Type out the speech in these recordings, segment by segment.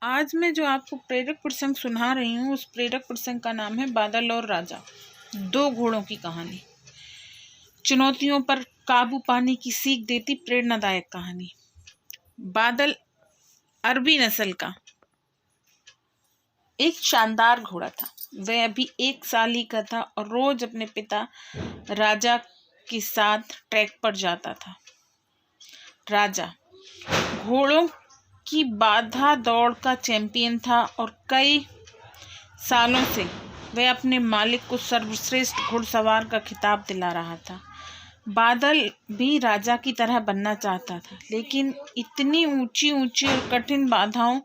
आज मैं जो आपको प्रेरक प्रसंग सुना रही हूँ, उस प्रेरक प्रसंग का नाम है बादल और राजा। दो घोड़ों की कहानी। चुनौतियों पर काबू पाने की सीख देती प्रेरणादायक कहानी। बादल अरबी नस्ल का एक शानदार घोड़ा था। वह अभी 1 साल ही का था और रोज अपने पिता राजा के साथ ट्रैक पर जाता था। राजा घोड़ों की बाधा दौड़ का चैंपियन था और कई सालों से वह अपने मालिक को सर्वश्रेष्ठ घुड़सवार का खिताब दिला रहा था। बादल भी राजा की तरह बनना चाहता था, लेकिन इतनी ऊंची ऊंची और कठिन बाधाओं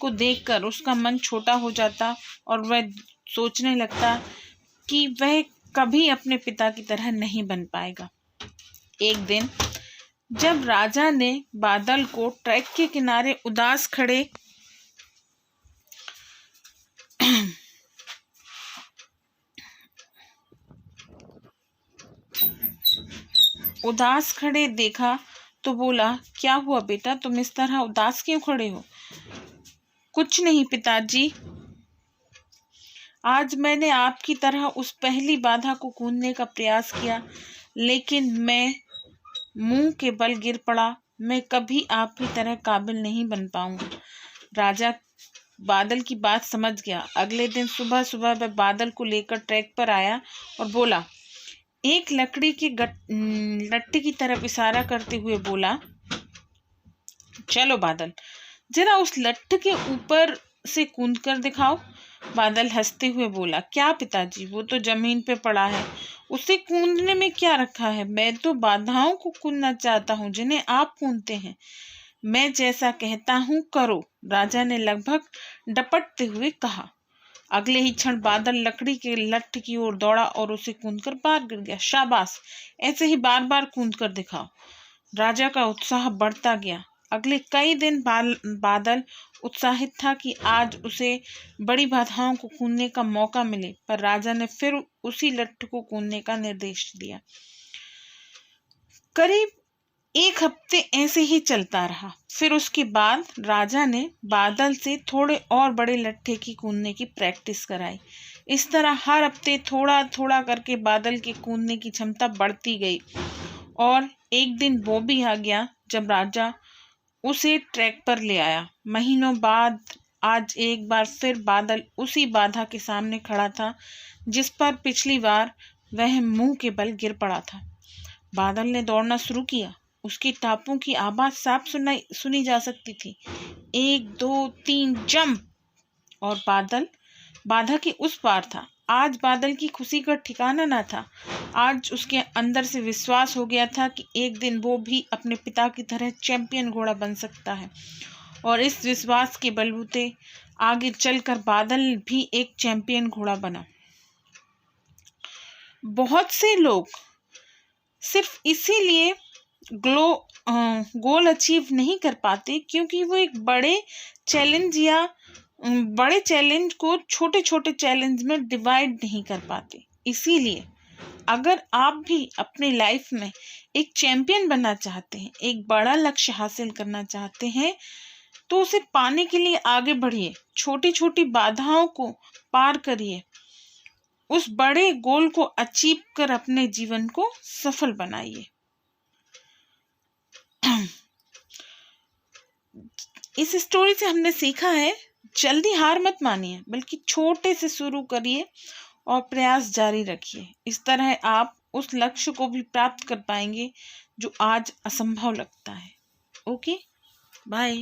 को देखकर उसका मन छोटा हो जाता और वह सोचने लगता कि वह कभी अपने पिता की तरह नहीं बन पाएगा। एक दिन जब राजा ने बादल को ट्रैक के किनारे उदास खड़े देखा तो बोला, क्या हुआ बेटा, तुम इस तरह उदास क्यों खड़े हो? कुछ नहीं पिताजी, आज मैंने आपकी तरह उस पहली बाधा को कूदने का प्रयास किया, लेकिन मैं मुंह के बल गिर पड़ा। मैं कभी आपकी तरह काबिल नहीं बन पाऊंगा। राजा बादल की बात समझ गया। अगले दिन सुबह सुबह वह बादल को लेकर ट्रैक पर आया और बोला, एक लकड़ी के लट्टे की तरफ इशारा करते हुए बोला, चलो बादल, जरा उस लट्टे के ऊपर से कूद कर दिखाओ। बादल हंसते हुए बोला, क्या पिताजी, वो तो जमीन पे पड़ा है, उसे कूदने में क्या रखा है? मैं तो बाधाओं को कूदना चाहता हूँ जिन्हें आप कूदते हैं। मैं जैसा कहता हूँ करो, राजा ने लगभग डपटते हुए कहा। अगले ही क्षण बादल लकड़ी के लट्ठ की ओर दौड़ा और उसे कूदकर बाहर गिर गया। शाबाश, ऐसे ही बार बार कूद कर दिखाओ। राजा का उत्साह बढ़ता गया। अगले कई दिन बादल उत्साहित था कि आज उसे बड़ी बाधाओं को कूदने का मौका मिले, पर राजा ने फिर उसी लट्ठ को कूदने का निर्देश दिया। करीब 1 हफ्ते ऐसे ही चलता रहा। फिर उसके बाद राजा ने बादल से थोड़े और बड़े लट्ठे की कूदने की प्रैक्टिस कराई। इस तरह हर हफ्ते थोड़ा थोड़ा करके बादल के कूदने की क्षमता बढ़ती गई और एक दिन वो भी आ गया जब राजा उसे ट्रैक पर ले आया। महीनों बाद आज एक बार फिर बादल उसी बाधा के सामने खड़ा था जिस पर पिछली बार वह मुंह के बल गिर पड़ा था। बादल ने दौड़ना शुरू किया। उसकी टापों की आवाज साफ सुनी जा सकती थी। 1 2 3 जंप! और बादल बाधा के उस पार था। आज बादल की खुशी का ठिकाना न था। आज उसके अंदर से विश्वास हो गया था कि एक दिन वो भी अपने पिता की तरह चैंपियन घोड़ा बन सकता है। और इस विश्वास के बलबूते आगे चलकर बादल भी एक चैंपियन घोड़ा बना। बहुत से लोग सिर्फ इसीलिए गोल अचीव नहीं कर पाते क्योंकि वो एक बड़े चैलेंज को छोटे छोटे चैलेंज में डिवाइड नहीं कर पाते। इसीलिए अगर आप भी अपने लाइफ में एक चैंपियन बनना चाहते हैं, एक बड़ा लक्ष्य हासिल करना चाहते हैं, तो उसे पाने के लिए आगे बढ़िए। छोटी छोटी बाधाओं को पार करिए। उस बड़े गोल को अचीव कर अपने जीवन को सफल बनाइए। इस स्टोरी से हमने सीखा है, जल्दी हार मत मानिए, बल्कि छोटे से शुरू करिए और प्रयास जारी रखिए। इस तरह आप उस लक्ष्य को भी प्राप्त कर पाएंगे जो आज असंभव लगता है। Okay, bye.